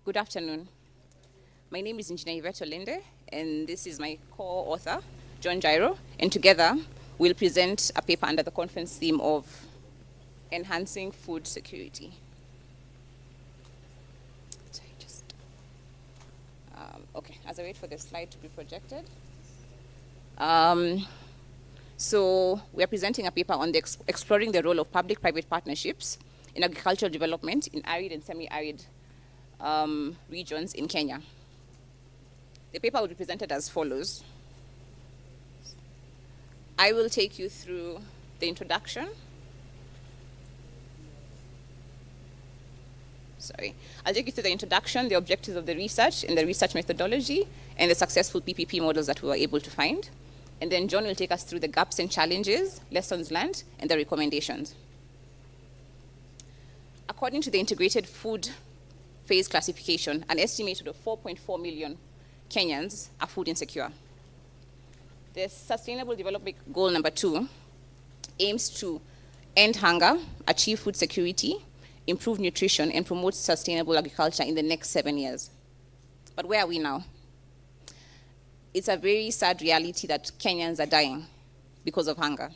Good afternoon. My name is Engineer Yvette Olende, and this is my co-author, John Jairo, and together we'll present a paper under the conference theme of Enhancing Food Security. Okay, as I wait for the slide to be projected. So we are presenting a paper on exploring the role of public-private partnerships in agricultural development in arid and semi-arid regions in Kenya. The paper will be presented as follows. I will take you through the introduction. I'll take you through the introduction, the objectives of the research, and the research methodology, and the successful PPP models that we were able to find. And then John will take us through the gaps and challenges, lessons learned, and the recommendations. According to the Integrated Food Phase Classification, an estimated of 4.4 million Kenyans are food insecure. The Sustainable Development Goal number 2 aims to end hunger, achieve food security, improve nutrition, and promote sustainable agriculture in the next 7 years. But where are we now? It's a very sad reality that Kenyans are dying because of hunger.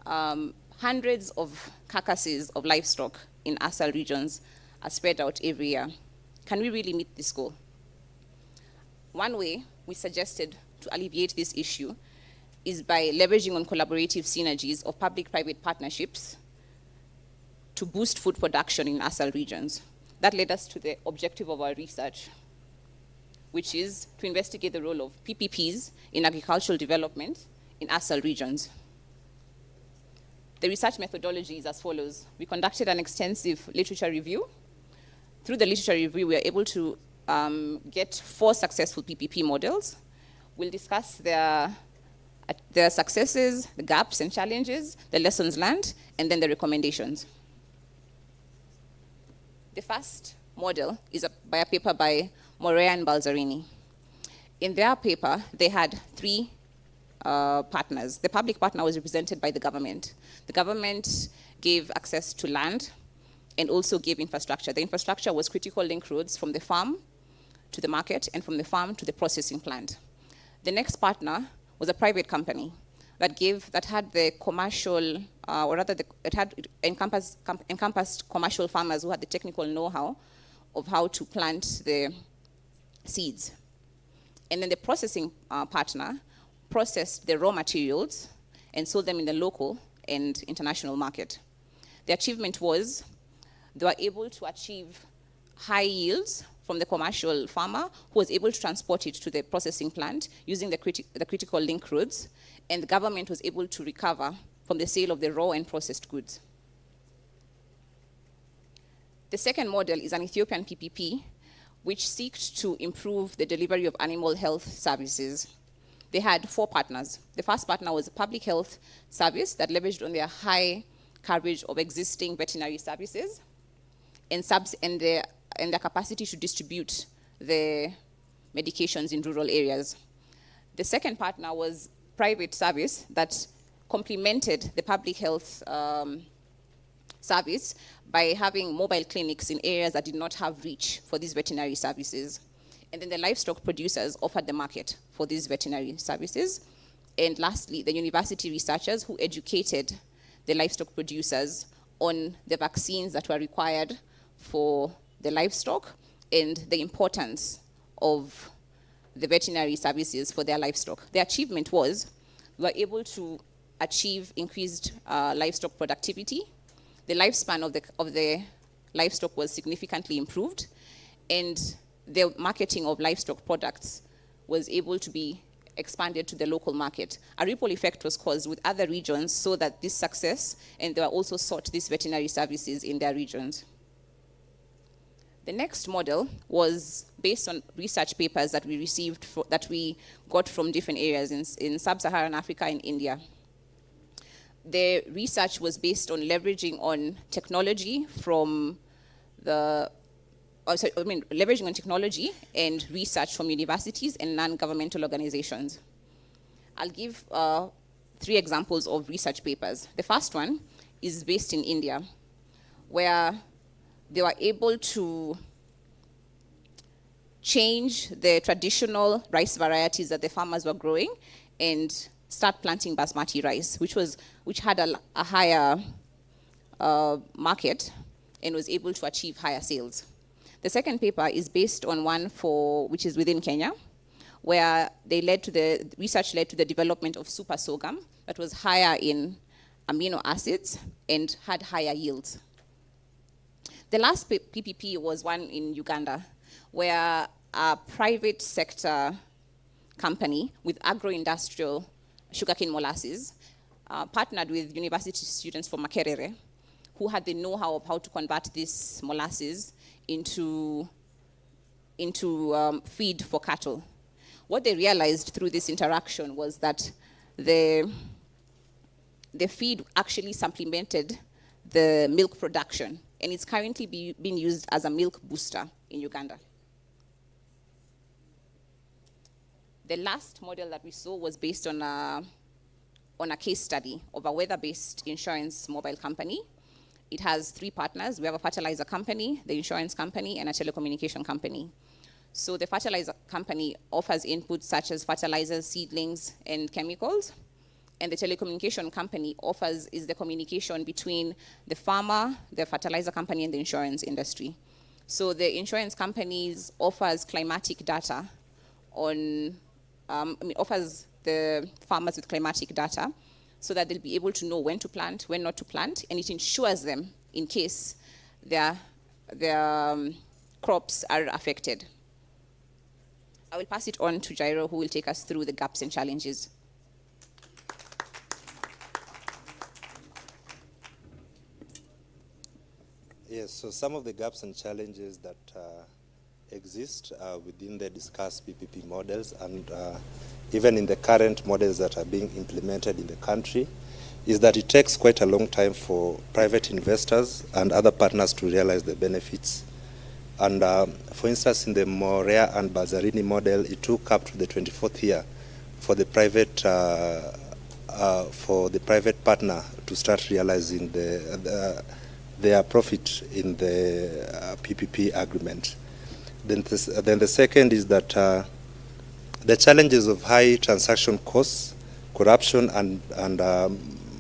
Hundreds of carcasses of livestock in ASAL regions are spread out every year. Can we really meet this goal? One way we suggested to alleviate this issue is by leveraging on collaborative synergies of public-private partnerships to boost food production in ASAL regions. That led us to the objective of our research, which is to investigate the role of PPPs in agricultural development in ASAL regions. The research methodology is as follows. We conducted an extensive literature review. Through the literature review, we were able to get 4 successful PPP models. We'll discuss their successes, the gaps and challenges, the lessons learned, and then the recommendations. The first model is by a paper by Morea and Balzarini. In their paper, they had 3 partners. The public partner was represented by the government. The government gave access to land and also gave infrastructure. The infrastructure was critical link roads from the farm to the market and from the farm to the processing plant. The next partner was a private company that had the commercial, it encompassed commercial farmers who had the technical know-how of how to plant the seeds. And then the processing partner processed the raw materials and sold them in the local and international market. The achievement was they were able to achieve high yields from the commercial farmer who was able to transport it to the processing plant using the critical link roads, and the government was able to recover from the sale of the raw and processed goods. The second model is an Ethiopian PPP, which seeks to improve the delivery of animal health services. They had 4 partners. The first partner was a public health service that leveraged on their high coverage of existing veterinary services and their capacity to distribute the medications in rural areas. The second partner was private service that complemented the public health service by having mobile clinics in areas that did not have reach for these veterinary services. And then the livestock producers offered the market for these veterinary services. And lastly, the university researchers who educated the livestock producers on the vaccines that were required for the livestock and the importance of the veterinary services for their livestock. The achievement was we were able to achieve increased livestock productivity. The lifespan of the livestock was significantly improved, and the marketing of livestock products was able to be expanded to the local market. A ripple effect was caused with other regions so that this success, and they were also sought these veterinary services in their regions. The next model was based on research papers that we received, that we got from different areas in sub-Saharan Africa and India. The research was based on leveraging on technology leveraging on technology and research from universities and non-governmental organizations. I'll give 3 examples of research papers. The first one is based in India, where they were able to change the traditional rice varieties that the farmers were growing and start planting basmati rice, which had a higher market and was able to achieve higher sales. The second paper is based on one which is within Kenya, where research led to the development of super sorghum that was higher in amino acids and had higher yields. The last PPP was one in Uganda, where a private sector company with agro-industrial sugarcane molasses partnered with university students from Makerere, who had the know-how of how to convert this molasses into feed for cattle. What they realized through this interaction was that the feed actually supplemented the milk production, and it's currently being used as a milk booster in Uganda. The last model that we saw was based on a case study of a weather-based insurance mobile company. It has 3 partners. We have a fertilizer company, the insurance company, and a telecommunication company. So the fertilizer company offers inputs such as fertilizers, seedlings, and chemicals. And the telecommunication company is the communication between the farmer, the fertilizer company, and the insurance industry. So the insurance companies offers climatic data offers the farmers with climatic data so that they'll be able to know when to plant, when not to plant, and it ensures them in case their crops are affected. I will pass it on to Jairo, who will take us through the gaps and challenges. Yes, so some of the gaps and challenges that exist within the discussed PPP models and even in the current models that are being implemented in the country is that it takes quite a long time for private investors and other partners to realize the benefits. And for instance, in the Morea and Bazzarini model, it took up to the 24th year for the private partner to start realizing their profit in the PPP agreement. Then the second is that the challenges of high transaction costs, corruption, and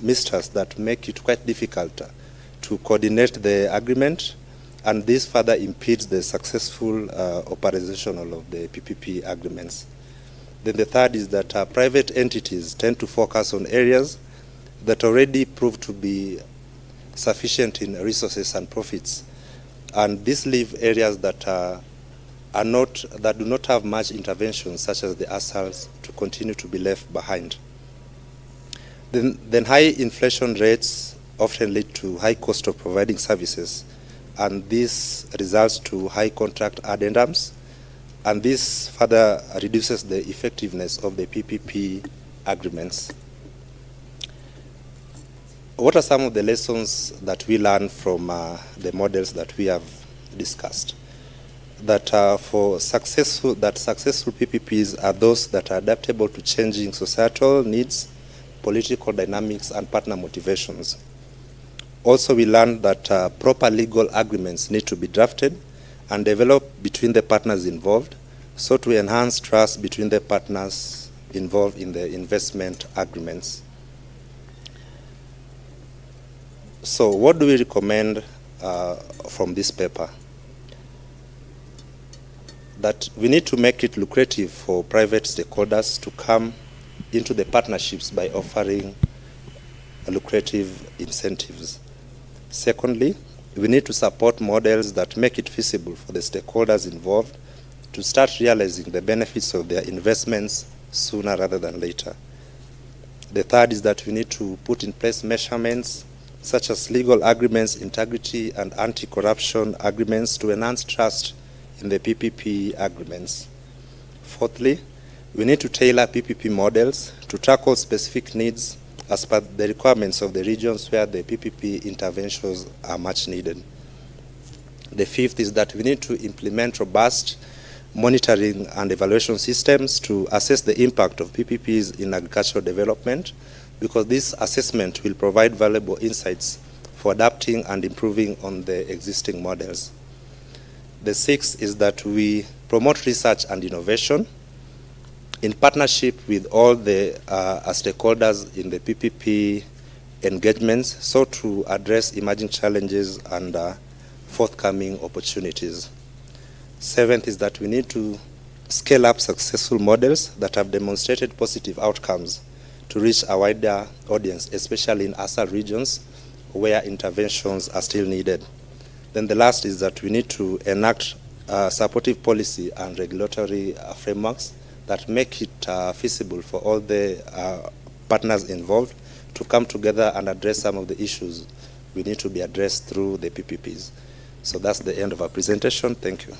mistrust that make it quite difficult to coordinate the agreement, and this further impedes the successful operational of the PPP agreements. Then the third is that private entities tend to focus on areas that already prove to be sufficient in resources and profits, and these leave areas that do not have much intervention, such as the ASALs, to continue to be left behind. Then high inflation rates often lead to high cost of providing services, and this results to high contract addendums, and this further reduces the effectiveness of the PPP agreements. What are some of the lessons that we learn from the models that we have discussed? That successful PPPs are those that are adaptable to changing societal needs, political dynamics, and partner motivations. Also, we learned that proper legal agreements need to be drafted and developed between the partners involved, so to enhance trust between the partners involved in the investment agreements. So what do we recommend from this paper? That we need to make it lucrative for private stakeholders to come into the partnerships by offering lucrative incentives. Secondly, we need to support models that make it feasible for the stakeholders involved to start realizing the benefits of their investments sooner rather than later. The third is that we need to put in place measurements such as legal agreements, integrity, and anti-corruption agreements to enhance trust in the PPP agreements. Fourthly, we need to tailor PPP models to tackle specific needs as per the requirements of the regions where the PPP interventions are much needed. The fifth is that we need to implement robust monitoring and evaluation systems to assess the impact of PPPs in agricultural development, because this assessment will provide valuable insights for adapting and improving on the existing models. The sixth is that we promote research and innovation in partnership with all the stakeholders in the PPP engagements, so to address emerging challenges and forthcoming opportunities. Seventh is that we need to scale up successful models that have demonstrated positive outcomes to reach a wider audience, especially in ASAL regions where interventions are still needed. Then the last is that we need to enact supportive policy and regulatory frameworks that make it feasible for all the partners involved to come together and address some of the issues we need to be addressed through the PPPs. So that's the end of our presentation. Thank you.